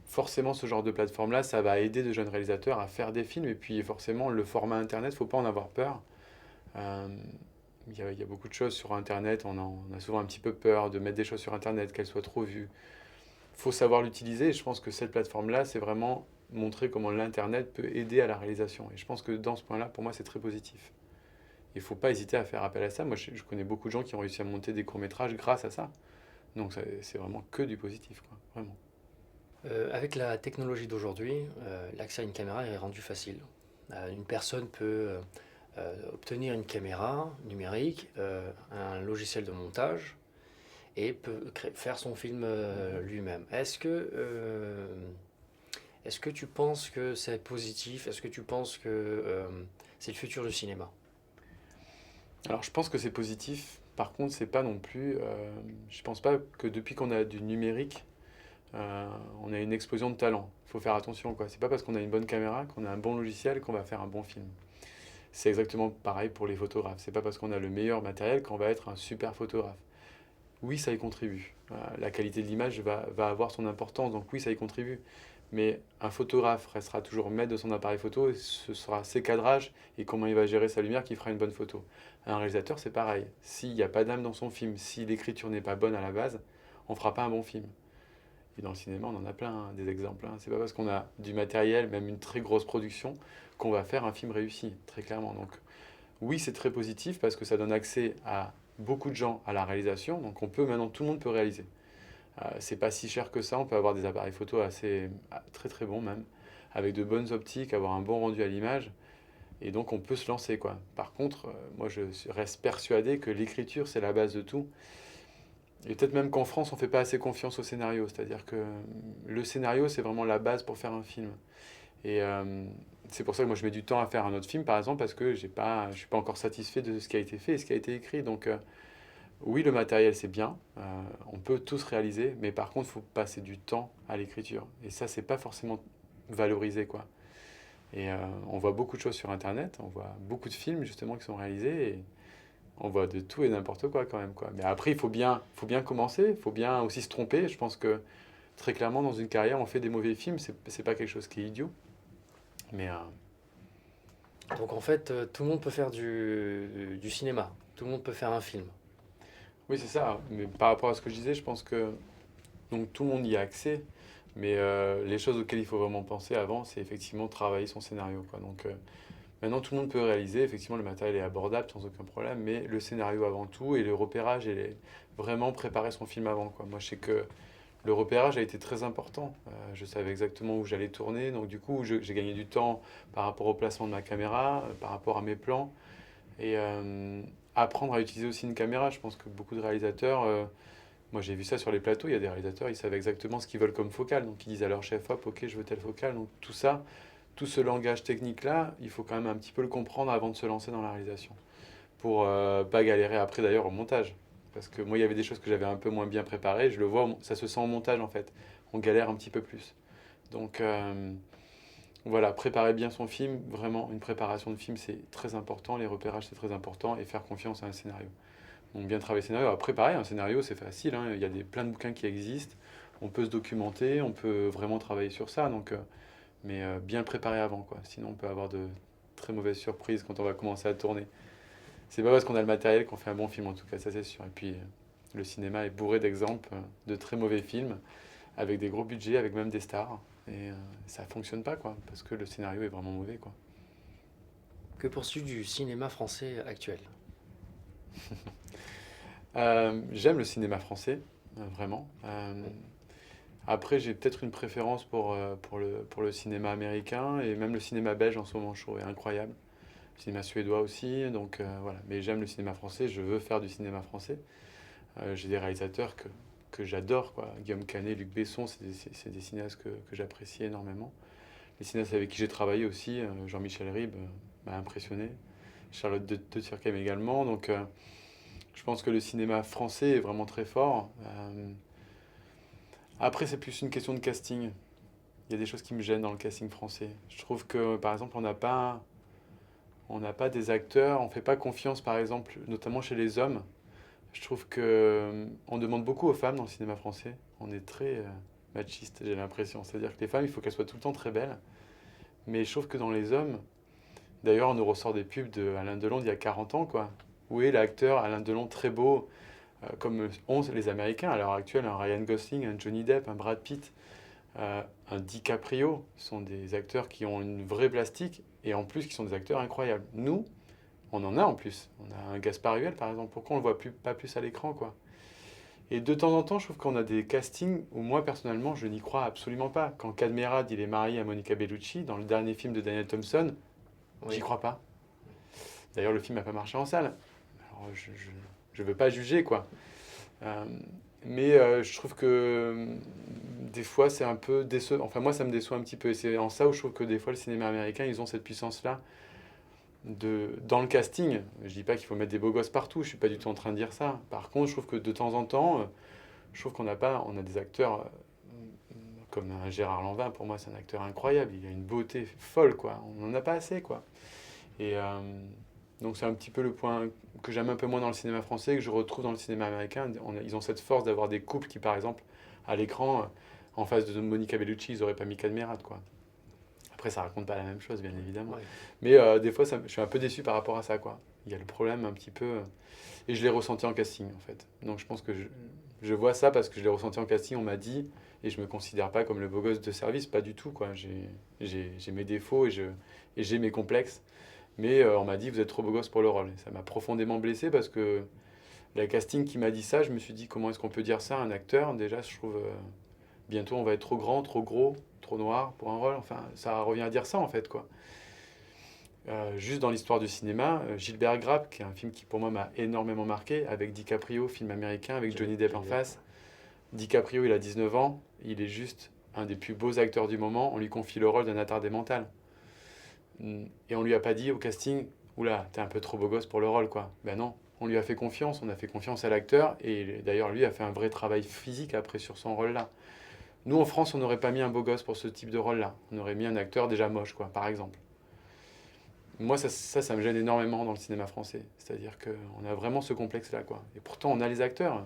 A: forcément, ce genre de plateforme-là, ça va aider de jeunes réalisateurs à faire des films. Et puis, forcément, le format Internet, faut pas en avoir peur. Euh, il y a beaucoup de choses sur Internet. On a souvent un petit peu peur de mettre des choses sur Internet, qu'elles soient trop vues. Faut savoir l'utiliser. Et je pense que cette plateforme-là, c'est vraiment montrer comment l'Internet peut aider à la réalisation. Et je pense que dans ce point-là, pour moi, c'est très positif. Il faut pas hésiter à faire appel à ça. Moi, je connais beaucoup de gens qui ont réussi à monter des courts-métrages grâce à ça. Donc, c'est vraiment que du positif, quoi. Vraiment.
B: Avec la technologie d'aujourd'hui, l'accès à une caméra est rendu facile. Une personne peut obtenir une caméra numérique, un logiciel de montage, et peut faire son film lui-même. Est-ce que tu penses que c'est positif? Est-ce que tu penses que c'est le futur du cinéma?
A: Alors, je pense que c'est positif. Par contre, c'est pas non plus. Je pense pas que depuis qu'on a du numérique, on a une explosion de talent. Il faut faire attention, quoi. C'est pas parce qu'on a une bonne caméra, qu'on a un bon logiciel, qu'on va faire un bon film. C'est exactement pareil pour les photographes. C'est pas parce qu'on a le meilleur matériel qu'on va être un super photographe. Oui, ça y contribue. La qualité de l'image va avoir son importance, donc oui, ça y contribue. Mais un photographe restera toujours maître de son appareil photo, et ce sera ses cadrages et comment il va gérer sa lumière qui fera une bonne photo. Un réalisateur, c'est pareil. S'il n'y a pas d'âme dans son film, si l'écriture n'est pas bonne à la base, on ne fera pas un bon film. Et dans le cinéma, on en a plein, hein, des exemples. Hein. C'est pas parce qu'on a du matériel, même une très grosse production, qu'on va faire un film réussi, très clairement. Donc oui, c'est très positif parce que ça donne accès à beaucoup de gens à la réalisation. Donc on peut maintenant, tout le monde peut réaliser. C'est pas si cher que ça. On peut avoir des appareils photo assez très très bons même, avec de bonnes optiques, avoir un bon rendu à l'image. Et donc on peut se lancer, quoi. Par contre, moi je reste persuadé que l'écriture c'est la base de tout. Et peut-être même qu'en France on fait pas assez confiance au scénario. C'est-à-dire que le scénario c'est vraiment la base pour faire un film. Et c'est pour ça que moi je mets du temps à faire un autre film par exemple parce que je suis pas encore satisfait de ce qui a été fait et ce qui a été écrit. Donc oui, le matériel c'est bien, on peut tous réaliser, mais par contre il faut passer du temps à l'écriture. Et ça c'est pas forcément valorisé, quoi. Et on voit beaucoup de choses sur Internet, on voit beaucoup de films justement qui sont réalisés et on voit de tout et n'importe quoi quand même, quoi. Mais après faut bien commencer, il faut bien aussi se tromper. Je pense que très clairement dans une carrière on fait des mauvais films, c'est pas quelque chose qui est idiot. Mais
B: Donc en fait, tout le monde peut faire du cinéma, tout le monde peut faire un film.
A: oui c'est ça. Mais par rapport à ce que je disais, je pense que donc tout le monde y a accès. Mais les choses auxquelles il faut vraiment penser avant, c'est effectivement travailler son scénario, quoi. Donc maintenant, tout le monde peut réaliser. Effectivement, le matériel est abordable sans aucun problème, mais le scénario avant tout et le repérage et vraiment préparer son film avant, quoi. Moi, je sais que le repérage a été très important. Je savais exactement où j'allais tourner, donc du coup, j'ai gagné du temps par rapport au placement de ma caméra, par rapport à mes plans, et apprendre à utiliser aussi une caméra. Je pense que beaucoup de réalisateurs moi, j'ai vu ça sur les plateaux. Il y a des réalisateurs, ils savent exactement ce qu'ils veulent comme focale. Donc, ils disent à leur chef, hop, ok, je veux telle focale. Donc, tout ça, tout ce langage technique-là, il faut quand même un petit peu le comprendre avant de se lancer dans la réalisation. Pour pas galérer après, d'ailleurs, au montage. Parce que moi, il y avait des choses que j'avais un peu moins bien préparées. Je le vois, ça se sent au montage, en fait. On galère un petit peu plus. Donc, voilà, préparer bien son film. Vraiment, une préparation de film, c'est très important. Les repérages, c'est très important. Et faire confiance à un scénario. Donc bien travailler le scénario. Après, pareil, un scénario, c'est facile, hein. Il y a plein de bouquins qui existent. On peut se documenter, on peut vraiment travailler sur ça. Donc, mais bien le préparer avant, quoi. Sinon, on peut avoir de très mauvaises surprises quand on va commencer à tourner. C'est pas parce qu'on a le matériel qu'on fait un bon film, en tout cas, ça c'est sûr. Et puis, le cinéma est bourré d'exemples de très mauvais films, avec des gros budgets, avec même des stars. Et ça fonctionne pas, quoi, parce que le scénario est vraiment mauvais, quoi.
B: Que penses-tu du cinéma français actuel?
A: J'aime le cinéma français, vraiment. Après, j'ai peut-être une préférence pour le cinéma américain et même le cinéma belge en ce moment, je trouve est incroyable. Le cinéma suédois aussi, donc voilà. Mais j'aime le cinéma français, je veux faire du cinéma français. J'ai des réalisateurs que j'adore, quoi. Guillaume Canet, Luc Besson, c'est des cinéastes que j'apprécie énormément. Les cinéastes avec qui j'ai travaillé aussi, Jean-Michel Ribes m'a impressionné. Charlotte de Turckheim également, donc je pense que le cinéma français est vraiment très fort. Après, c'est plus une question de casting. il y a des choses qui me gênent dans le casting français. Je trouve que, par exemple, on n'a pas des acteurs, on fait pas confiance, par exemple, notamment chez les hommes. Je trouve que on demande beaucoup aux femmes dans le cinéma français. On est très machiste, j'ai l'impression. C'est-à-dire que les femmes, il faut qu'elles soient tout le temps très belles. Mais je trouve que dans les hommes, d'ailleurs, on nous ressort des pubs de Alain Delon d'il y a 40 ans, quoi. Où est l'acteur Alain Delon très beau, comme ont les Américains à l'heure actuelle, un Ryan Gosling, un Johnny Depp, un Brad Pitt, un DiCaprio. Ce sont des acteurs qui ont une vraie plastique et en plus qui sont des acteurs incroyables. Nous, on en a en plus. On a un Gaspard Huliel, par exemple. Pourquoi on le voit pas plus à l'écran, quoi? Et de temps en temps, je trouve qu'on a des castings où moi, personnellement, je n'y crois absolument pas. Quand Cadmerade, il est marié à Monica Bellucci, dans le dernier film de Daniel Thompson, j'y
B: Oui.
A: crois pas. D'ailleurs, le film n'a pas marché en salle. Alors, je veux pas juger, quoi. Euh, mais je trouve que des fois, c'est un peu décevant. Enfin, moi, ça me déçoit un petit peu. Et c'est en ça où je trouve que des fois, le cinéma américain, ils ont cette puissance-là dans le casting. Je dis pas qu'il faut mettre des beaux gosses partout, je suis pas du tout en train de dire ça. Par contre, je trouve que de temps en temps, je trouve on a des acteurs comme un Gérard Lanvin, pour moi c'est un acteur incroyable, il a une beauté folle, quoi. On n'en a pas assez, quoi. Et donc c'est un petit peu le point que j'aime un peu moins dans le cinéma français, que je retrouve dans le cinéma américain. Ils ont cette force d'avoir des couples qui, par exemple, à l'écran, en face de Monica Bellucci, ils auraient pas mis Cadmerade, quoi. Après, ça raconte pas la même chose, bien évidemment.
B: Ouais.
A: Mais des fois, je suis un peu déçu par rapport à ça, quoi. Il y a le problème un petit peu. Et je l'ai ressenti en casting, en fait. Donc je pense que je vois ça parce que je l'ai ressenti en casting, on m'a dit, et je me considère pas comme le beau gosse de service, pas du tout, quoi. J'ai mes défauts et j'ai mes complexes. Mais on m'a dit, vous êtes trop beau gosse pour le rôle. Et ça m'a profondément blessé parce que la casting qui m'a dit ça, je me suis dit, comment est-ce qu'on peut dire ça à un acteur? Déjà, je trouve, bientôt on va être trop grand, trop gros, trop noir pour un rôle. Enfin, ça revient à dire ça, en fait, quoi. Juste dans l'histoire du cinéma, Gilbert Grape, qui est un film qui pour moi m'a énormément marqué, avec DiCaprio, film américain, avec Johnny Depp en face. DiCaprio, il a 19 ans, il est juste un des plus beaux acteurs du moment, on lui confie le rôle d'un attardé mental. Et on lui a pas dit au casting, oula, t'es un peu trop beau gosse pour le rôle, quoi. Ben non, on lui a fait confiance, on a fait confiance à l'acteur, et d'ailleurs lui a fait un vrai travail physique après sur son rôle-là. Nous en France, on n'aurait pas mis un beau gosse pour ce type de rôle-là, on aurait mis un acteur déjà moche, quoi, par exemple. Moi, ça me gêne énormément dans le cinéma français. C'est-à-dire qu'on a vraiment ce complexe-là, quoi. Et pourtant, on a les acteurs.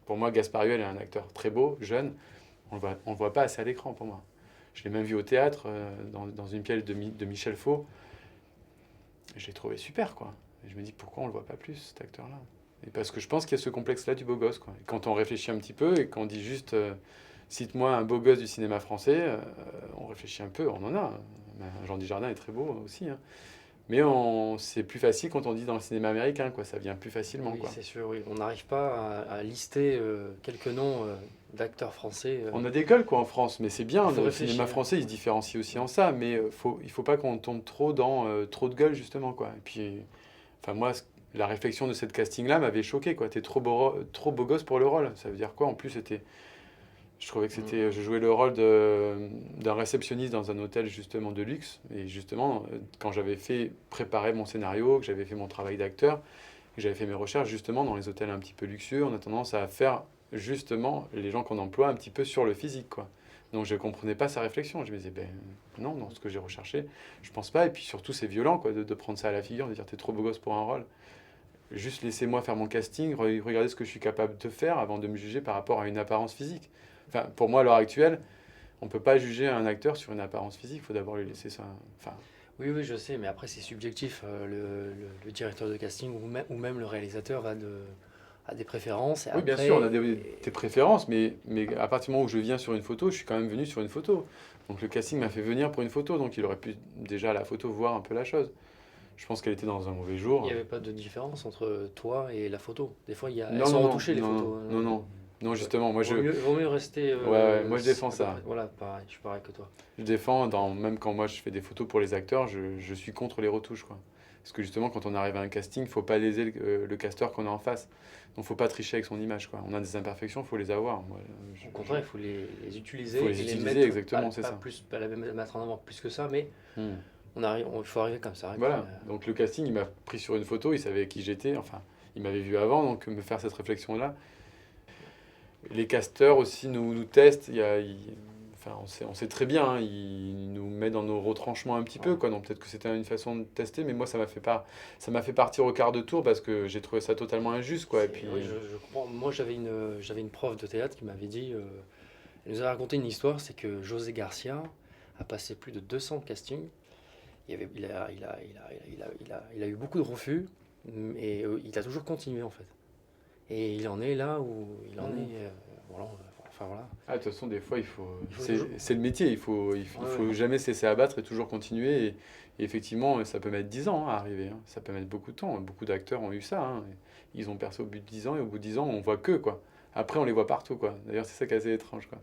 A: Pour moi, Gaspard Huliel est un acteur très beau, jeune. On le voit pas assez à l'écran, pour moi. Je l'ai même vu au théâtre, dans une pièce de Michel Faux. Je l'ai trouvé super, quoi. Et je me dis, pourquoi on le voit pas plus, cet acteur-là? Et parce que je pense qu'il y a ce complexe-là du beau gosse, quoi. Et quand on réfléchit un petit peu, et qu'on dit juste, cite-moi un beau gosse du cinéma français, on réfléchit un peu, on en a. Jean Dujardin est très beau aussi, hein. Mais c'est plus facile quand on dit dans le cinéma américain, quoi. Ça vient plus facilement,
B: Oui,
A: quoi.
B: c'est sûr, oui. On n'arrive pas à lister quelques noms d'acteurs français.
A: On a des gueules, quoi, en France, mais c'est bien.
B: Il faut
A: Le cinéma
B: réfléchir.
A: français, il se différencie aussi en ça, mais il faut pas qu'on tombe trop dans trop de gueules, justement, quoi. Et puis, enfin, moi, la réflexion de cette casting-là m'avait choqué, quoi. T'es trop beau gosse pour le rôle. Ça veut dire quoi? En plus, je trouvais que je jouais le rôle d'un réceptionniste dans un hôtel justement de luxe. Et justement, quand j'avais fait préparer mon scénario, que j'avais fait mon travail d'acteur, que j'avais fait mes recherches justement dans les hôtels un petit peu luxueux, on a tendance à faire justement les gens qu'on emploie un petit peu sur le physique, quoi. Donc je ne comprenais pas sa réflexion. Je me disais, ben non, dans ce que j'ai recherché, je pense pas. Et puis surtout, c'est violent, quoi, de prendre ça à la figure, de dire t'es trop beau gosse pour un rôle. Juste laissez-moi faire mon casting, regardez ce que je suis capable de faire avant de me juger par rapport à une apparence physique. Enfin, pour moi, à l'heure actuelle, on ne peut pas juger un acteur sur une apparence physique, il faut d'abord lui laisser ça. Enfin,
B: Oui, oui, je sais, mais après, c'est subjectif. Le directeur de casting ou même le réalisateur a des préférences. Et
A: oui, bien sûr, on a
B: après,
A: des préférences, mais à partir du moment où je viens sur une photo, je suis quand même venu sur une photo. Donc le casting m'a fait venir pour une photo, donc il aurait pu déjà à la photo voir un peu la chose. Je pense qu'elle était dans un mauvais
B: il n'y
A: jour.
B: avait pas de différence entre toi et la photo. Des fois, elles
A: Non,
B: sont
A: non, non,
B: retouchées, les
A: non,
B: photos.
A: non, non, non, justement, moi
B: Vaut mieux rester.
A: ouais, moi je défends
B: à peu
A: ça.
B: près. Voilà, pareil, je suis pareil que toi.
A: Je défends, même quand moi je fais des photos pour les acteurs, je suis contre les retouches, quoi. Parce que justement, quand on arrive à un casting, il faut pas léser le casteur qu'on a en face. Donc faut pas tricher avec son image, quoi. On a des imperfections, il faut les avoir. Moi,
B: Au contraire, il faut les utiliser
A: faut les
B: et les
A: utiliser,
B: mettre,
A: exactement, c'est
B: pas
A: ça.
B: plus, pas la mettre en avant plus que ça, mais
A: Hmm.
B: il faut arriver comme ça. Et puis,
A: Voilà, donc le casting, il m'a pris sur une photo, il savait qui j'étais, enfin, il m'avait vu avant, donc me faire cette réflexion-là. Les casteurs aussi nous testent, enfin, on sait très bien, hein, il nous met dans nos retranchements un petit peu,
B: Ouais.
A: quoi. Donc peut-être que c'était une façon de tester, mais moi ça m'a fait partir au quart de tour parce que j'ai trouvé ça totalement injuste, quoi. Et
B: Oui,
A: puis,
B: je comprends. Moi, j'avais une prof de théâtre qui m'avait dit, elle nous a raconté une histoire, c'est que José Garcia a passé plus de 200 castings. Il a eu beaucoup de refus, et il a toujours continué en fait. Et il en est là où il en
A: Mhm.
B: est. Voilà, enfin voilà.
A: ah, de toute façon, des fois,
B: Il faut toujours.
A: c'est le métier, il
B: Ouais, ouais.
A: faut jamais cesser à battre et toujours continuer. Et effectivement, ça peut mettre 10 ans, hein, à arriver, hein. Ça peut mettre beaucoup de temps. Beaucoup d'acteurs ont eu ça, hein. Ils ont percé au bout de 10 ans et au bout de 10 ans, on voit que, quoi. Après, on les voit partout, quoi. D'ailleurs, c'est ça qui est assez étrange, quoi.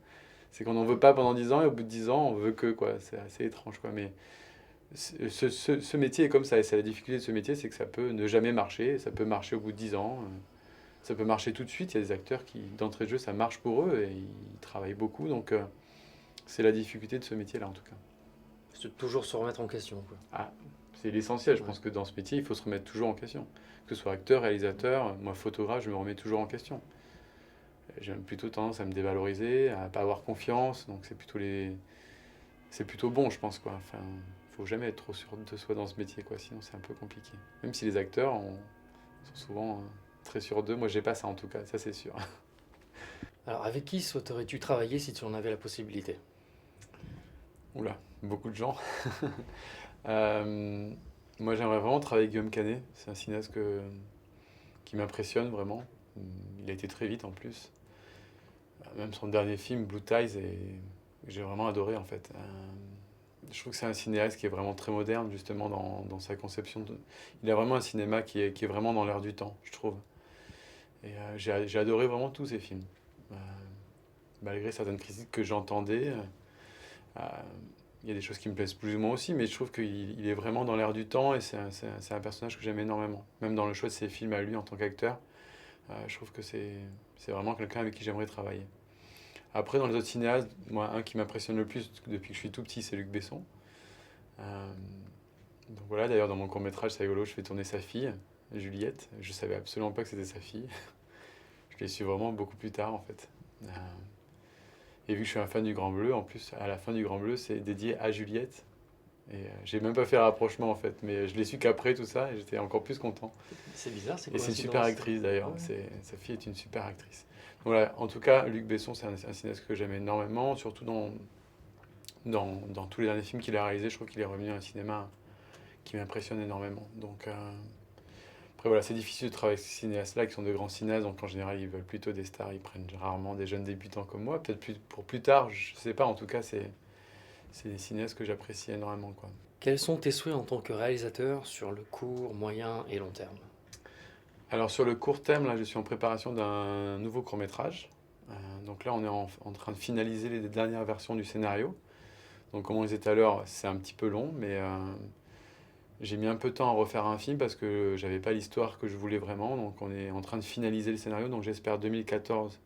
A: C'est qu'on n'en veut pas pendant 10 ans et au bout de 10 ans, on veut que, quoi. C'est assez étrange, quoi. Mais ce métier est comme ça. Et c'est la difficulté de ce métier, c'est que ça peut ne jamais marcher. Ça peut marcher au bout de 10 ans. Ça peut marcher tout de suite. Il y a des acteurs qui, d'entrée de jeu, ça marche pour eux et ils travaillent beaucoup. Donc, c'est la difficulté de ce métier-là, en tout cas.
B: C'est toujours se remettre en question, quoi.
A: Ah, c'est l'essentiel. Je
B: Ouais.
A: pense que dans ce métier, il faut se remettre toujours en question. Que ce soit acteur, réalisateur, moi, photographe, je me remets toujours en question. J'ai plutôt tendance à me dévaloriser, à pas avoir confiance. Donc, c'est plutôt bon, je pense, quoi. Enfin, faut jamais être trop sûr de soi dans ce métier, quoi. Sinon, c'est un peu compliqué. Même si les acteurs sont souvent très sûrs d'eux. Moi, j'ai pas ça, en tout cas. Ça, c'est sûr.
B: Alors, avec qui souhaiterais-tu travailler si tu en avais la possibilité?
A: Oula, beaucoup de gens. Euh, moi, j'aimerais vraiment travailler avec Guillaume Canet. C'est un cinéaste qui m'impressionne vraiment. Il a été très vite en plus. Même son dernier film, Blue Ties, j'ai vraiment adoré en fait. Je trouve que c'est un cinéaste qui est vraiment très moderne justement dans sa conception. Il a vraiment un cinéma qui est vraiment dans l'air du temps, je trouve. Et j'ai adoré vraiment tous ses films. Euh, Malgré certaines critiques que j'entendais, euh, il y a des choses qui me plaisent plus ou moins aussi, mais je trouve qu'il est vraiment dans l'air du temps et c'est un personnage que j'aime énormément. Même dans le choix de ses films à lui en tant qu'acteur, je trouve que c'est vraiment quelqu'un avec qui j'aimerais travailler. Après, dans les autres cinéastes, moi, un qui m'impressionne le plus depuis que je suis tout petit, c'est Luc Besson. Euh, donc voilà, d'ailleurs, dans mon court-métrage, c'est rigolo, je fais tourner sa fille, Juliette. Je savais absolument pas que c'était sa fille. Je l'ai su vraiment beaucoup plus tard, en fait. Et vu que je suis un fan du Grand Bleu, en plus, à la fin du Grand Bleu, c'est dédié à Juliette. Et j'ai même pas fait le rapprochement, en fait. Mais je l'ai su qu'après tout ça, et j'étais encore plus content.
B: C'est bizarre, c'est
A: Et c'est une super
B: coïncidence.
A: actrice, d'ailleurs.
B: Ouais.
A: Sa fille est une super actrice. Donc voilà, en tout cas, Luc Besson, c'est un cinéaste que j'aime énormément, surtout dans tous les derniers films qu'il a réalisés. Je trouve qu'il est revenu à un cinéma qui m'impressionne énormément. Donc, après, voilà, c'est difficile de travailler avec ces cinéastes-là qui sont de grands cinéastes. Donc, en général, ils veulent plutôt des stars. Ils prennent rarement des jeunes débutants comme moi. Peut-être pour plus tard, je sais pas. En tout cas, c'est des cinéastes que j'apprécie énormément, quoi.
B: Quels sont tes souhaits en tant que réalisateur sur le court, moyen et long terme?
A: Alors, sur le court terme, là, je suis en préparation d'un nouveau court-métrage. Donc là, on est en train de finaliser les dernières versions du scénario. Donc, comme on disait tout à l'heure, c'est un petit peu long, mais j'ai mis un peu de temps à refaire un film parce que j'avais pas l'histoire que je voulais vraiment. Donc, on est en train de finaliser le scénario. Donc, j'espère 2014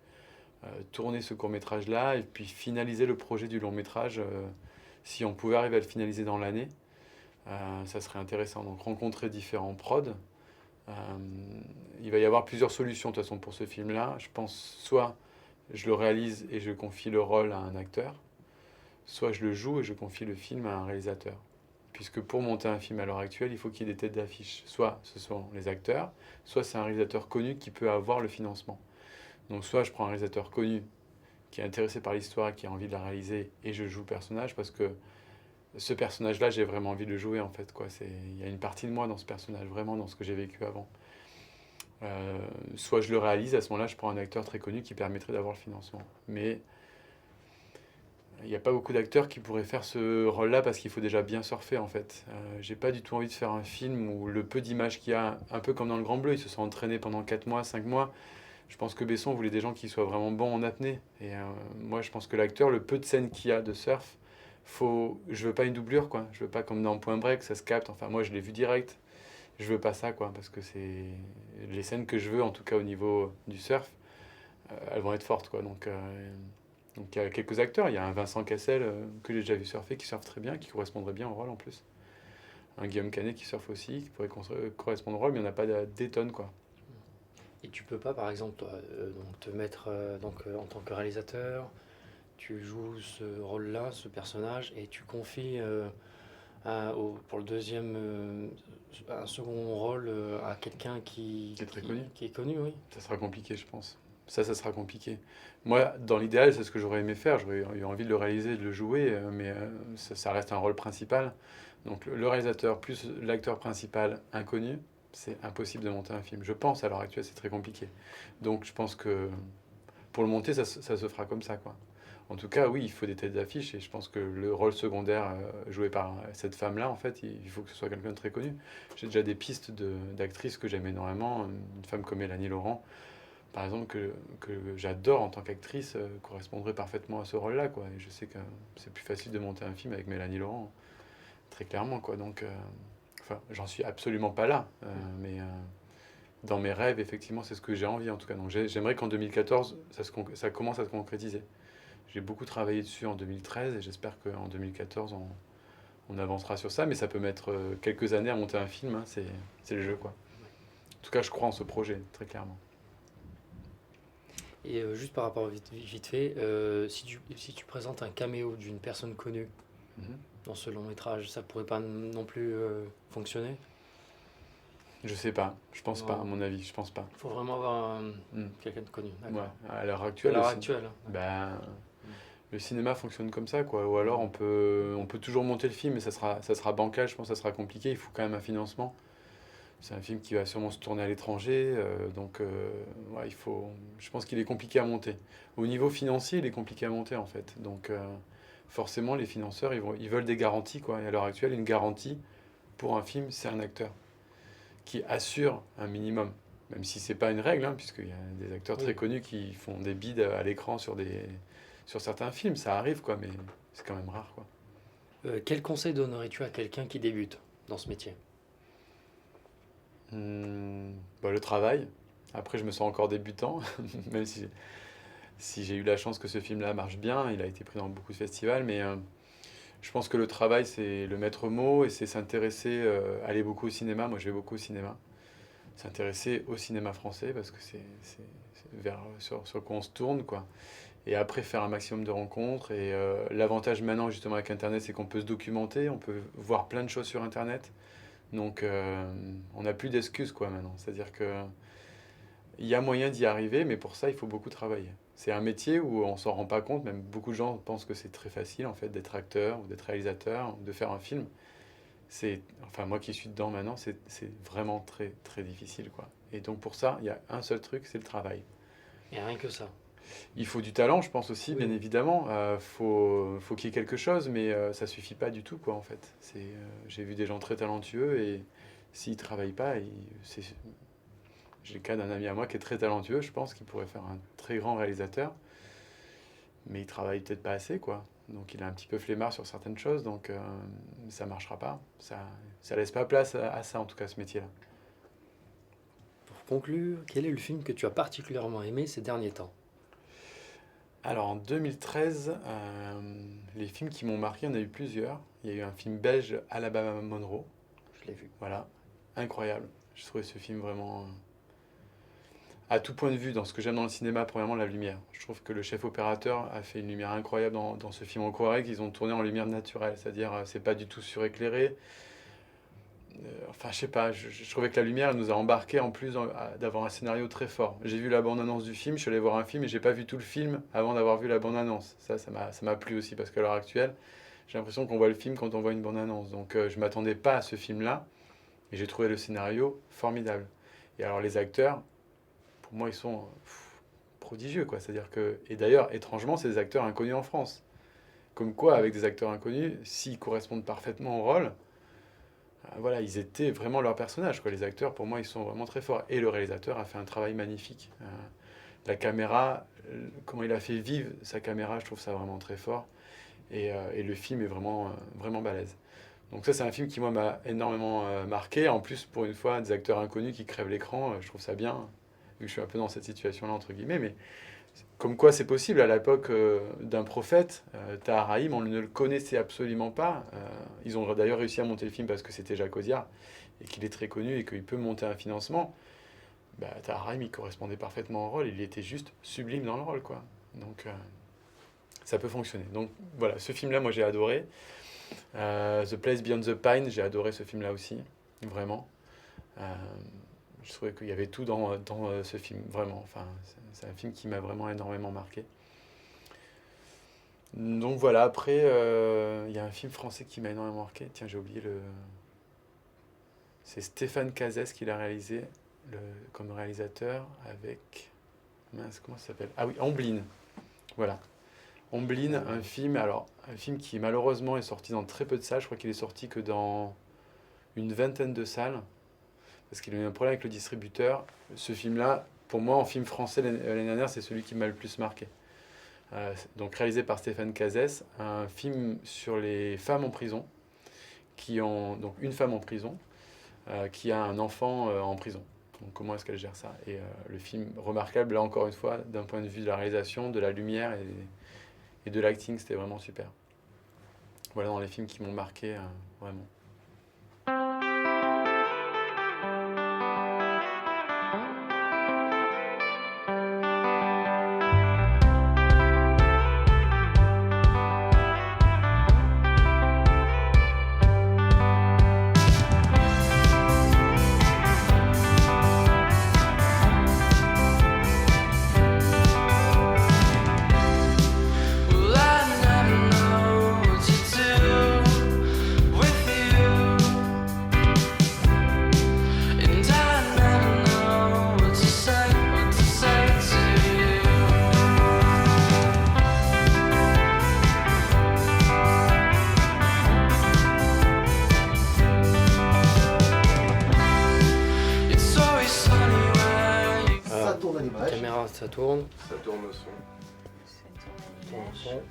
A: tourner ce court-métrage-là et puis finaliser le projet du long-métrage. Si on pouvait arriver à le finaliser dans l'année, ça serait intéressant. Donc, rencontrer différents prods. Euh, il va y avoir plusieurs solutions de toute façon pour ce film-là. Je pense soit je le réalise et je confie le rôle à un acteur, soit je le joue et je confie le film à un réalisateur. Puisque pour monter un film à l'heure actuelle, il faut qu'il y ait des têtes d'affiche. Soit ce sont les acteurs, soit c'est un réalisateur connu qui peut avoir le financement. Donc soit je prends un réalisateur connu qui est intéressé par l'histoire, qui a envie de la réaliser, et je joue le personnage, parce que ce personnage-là, j'ai vraiment envie de le jouer en fait, quoi. Il y a une partie de moi dans ce personnage, vraiment dans ce que j'ai vécu avant. Soit je le réalise, à ce moment-là, je prends un acteur très connu qui permettrait d'avoir le financement. Mais il n'y a pas beaucoup d'acteurs qui pourraient faire ce rôle-là parce qu'il faut déjà bien surfer en fait. J'ai pas du tout envie de faire un film où le peu d'images qu'il y a, un peu comme dans Le Grand Bleu, ils se sont entraînés pendant 4 mois, 5 mois. Je pense que Besson voulait des gens qui soient vraiment bons en apnée. Et moi, je pense que l'acteur, le peu de scènes qu'il y a de surf, je veux pas une doublure, quoi. Je veux pas comme dans Point Break, ça se capte. Enfin, moi, je l'ai vu direct. Je veux pas ça, quoi, parce que c'est les scènes que je veux, en tout cas au niveau du surf, elles vont être fortes, quoi. Donc il y a quelques acteurs. Il y a un Vincent Cassel que j'ai déjà vu surfer, qui surfe très bien, qui correspondrait bien au rôle en plus. Un Guillaume Canet qui surfe aussi, qui pourrait correspondre au rôle, mais il n'y en a pas des tonnes, quoi.
B: Et tu peux pas, par exemple, toi, donc te mettre en tant que réalisateur, tu joues ce rôle-là, ce personnage, et tu confies pour le deuxième, un second rôle à quelqu'un
A: C'est très connu.
B: qui est connu, oui.
A: Ça sera compliqué, je pense. Ça sera compliqué. Moi, dans l'idéal, c'est ce que j'aurais aimé faire. J'aurais eu envie de le réaliser, de le jouer, mais ça reste un rôle principal. Donc le réalisateur plus l'acteur principal inconnu, c'est impossible de monter un film. Je pense, à l'heure actuelle, c'est très compliqué. Donc je pense que pour le monter, ça se fera comme ça, quoi. En tout cas, oui, il faut des têtes d'affiche et je pense que le rôle secondaire joué par cette femme-là, en fait, il faut que ce soit quelqu'un de très connu. J'ai déjà des pistes d'actrices que j'aime énormément. Une femme comme Mélanie Laurent, par exemple, que j'adore en tant qu'actrice, correspondrait parfaitement à ce rôle-là, quoi. Et je sais que c'est plus facile de monter un film avec Mélanie Laurent, très clairement, quoi. Donc, enfin, j'en suis absolument pas là, mais dans mes rêves, effectivement, c'est ce que j'ai envie, en tout cas. Donc, j'aimerais qu'en 2014, ça commence à se concrétiser. J'ai beaucoup travaillé dessus en 2013 et j'espère qu'en 2014, on avancera sur ça, mais ça peut mettre quelques années à monter un film, hein, c'est le jeu, quoi. En tout cas, je crois en ce projet, très clairement.
B: Et juste par rapport vite fait, si tu présentes un caméo d'une personne connue
A: Mhm.
B: dans ce long métrage, ça pourrait pas non plus fonctionner?
A: Je sais pas, je pense pas, à
B: Non,
A: mon avis, je pense pas.
B: il faut vraiment avoir
A: Mm.
B: quelqu'un de connu,
A: Ouais,
B: d'accord.
A: à l'heure
B: À
A: actuelle
B: l'heure
A: aussi.
B: actuelle, hein, d'accord.
A: Ben,
B: Mm.
A: le cinéma fonctionne comme ça, quoi. Ou alors on peut toujours monter le film, mais ça sera bancal, je pense que ça sera compliqué. Il faut quand même un financement. C'est un film qui va sûrement se tourner à l'étranger, donc ouais, je pense qu'il est compliqué à monter. Au niveau financier, il est compliqué à monter en fait. Donc forcément, les financeurs, ils veulent des garanties, quoi. Et à l'heure actuelle, une garantie pour un film, c'est un acteur qui assure un minimum. Même si c'est pas une règle, hein, puisqu'il y a des acteurs très
B: Oui.
A: connus qui font des bides à l'écran sur certains films, ça arrive, quoi, mais c'est quand même rare, quoi.
B: Quel conseil donnerais-tu à quelqu'un qui débute dans ce métier?
A: Bah, le travail. Après, je me sens encore débutant, même si j'ai eu la chance que ce film-là marche bien. Il a été pris dans beaucoup de festivals, mais je pense que le travail, c'est le maître mot et c'est s'intéresser, aller beaucoup au cinéma. Moi, je vais beaucoup au cinéma. S'intéresser au cinéma français parce que c'est sur quoi on se tourne, quoi. Et après, faire un maximum de rencontres. Et l'avantage maintenant, justement, avec Internet, c'est qu'on peut se documenter, on peut voir plein de choses sur Internet. Donc, on n'a plus d'excuses, quoi, maintenant. C'est-à-dire que il y a moyen d'y arriver, mais pour ça, il faut beaucoup travailler. C'est un métier où on s'en rend pas compte, même beaucoup de gens pensent que c'est très facile, en fait, d'être acteur ou d'être réalisateur, ou de faire un film. Enfin, moi qui suis dedans maintenant, c'est vraiment très, très difficile, quoi. Et donc, pour ça, il y a un seul truc, c'est le travail.
B: Et rien que ça.
A: Il faut du talent, je pense aussi, bien
B: Oui.
A: évidemment. Faut qu'il y ait quelque chose, mais ça suffit pas du tout, quoi, en fait. J'ai vu des gens très talentueux et s'ils travaillent pas, j'ai le cas d'un ami à moi qui est très talentueux, je pense qu'il pourrait faire un très grand réalisateur, mais il travaille peut-être pas assez, quoi. Donc il est un petit peu flemmard sur certaines choses, donc ça marchera pas. Ça laisse pas place à ça, en tout cas, ce métier-là.
B: Pour conclure, quel est le film que tu as particulièrement aimé ces derniers temps?
A: Alors en 2013, les films qui m'ont marqué, il y en a eu plusieurs. Il y a eu un film belge, Alabama Monroe.
B: Je l'ai vu.
A: Voilà, incroyable. J'ai trouvé ce film vraiment à tout point de vue, dans ce que j'aime dans le cinéma, premièrement, la lumière. Je trouve que le chef opérateur a fait une lumière incroyable dans ce film. On croirait qu'ils ont tourné en lumière naturelle, c'est-à-dire c'est pas du tout suréclairé. Enfin, je sais pas, je trouvais que la lumière elle nous a embarqué en plus d'avoir un scénario très fort. J'ai vu la bande-annonce du film, je suis allé voir un film et j'ai pas vu tout le film avant d'avoir vu la bande-annonce. Ça m'a plu aussi parce qu'à l'heure actuelle, j'ai l'impression qu'on voit le film quand on voit une bande-annonce. Donc je m'attendais pas à ce film-là et j'ai trouvé le scénario formidable. Et alors les acteurs, pour moi, ils sont prodigieux, quoi. C'est-à-dire que, et d'ailleurs, étrangement, c'est des acteurs inconnus en France. Comme quoi, avec des acteurs inconnus, s'ils correspondent parfaitement au rôle, voilà, ils étaient vraiment leur personnage, quoi. Les acteurs, pour moi, ils sont vraiment très forts. Et le réalisateur a fait un travail magnifique. La caméra, comment il a fait vivre sa caméra, je trouve ça vraiment très fort. Et le film est vraiment, vraiment balèze. Donc ça, c'est un film qui, moi, m'a énormément marqué. En plus, pour une fois, des acteurs inconnus qui crèvent l'écran, je trouve ça bien, vu que je suis un peu dans cette situation-là, entre guillemets. Mais comme quoi c'est possible, à l'époque d'un prophète, Tahar Rahim, on ne le connaissait absolument pas. Ils ont d'ailleurs réussi à monter le film parce que c'était Jacques Audiard, et qu'il est très connu et qu'il peut monter un financement. Bah, Tahar Rahim, il correspondait parfaitement au rôle, il était juste sublime dans le rôle, quoi. Donc ça peut fonctionner. Donc voilà, ce film-là, moi j'ai adoré. The Place Beyond the Pine, j'ai adoré ce film-là aussi, vraiment. Je trouvais qu'il y avait tout dans ce film, vraiment. Enfin, c'est un film qui m'a vraiment énormément marqué. Donc voilà, après, il y a un film français qui m'a énormément marqué. Tiens, j'ai oublié le... C'est Stéphane Cazès qui l'a réalisé comme réalisateur avec... Mince, comment ça s'appelle? Ah oui, Amblin. Voilà. Amblin, un film qui malheureusement est sorti dans très peu de salles. Je crois qu'il est sorti que dans une vingtaine de salles. Parce qu'il a eu un problème avec le distributeur. Ce film-là, pour moi, en film français l'année dernière, c'est celui qui m'a le plus marqué. Donc réalisé par Stéphane Cazès, un film sur les femmes en prison, donc une femme en prison, qui a un enfant en prison. Donc comment est-ce qu'elle gère ça? Et le film remarquable, là encore une fois, d'un point de vue de la réalisation, de la lumière et de l'acting, c'était vraiment super. Voilà dans les films qui m'ont marqué, vraiment.
B: Caméra, ça tourne.
C: Ça tourne au son.
B: Tourne au son.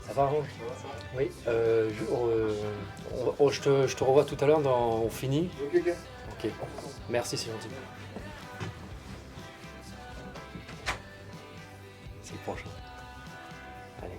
B: Ça va, Ron? Oui. Je te revois tout à l'heure dans On finit. Ok. Merci, c'est gentil. C'est le prochain. Allez.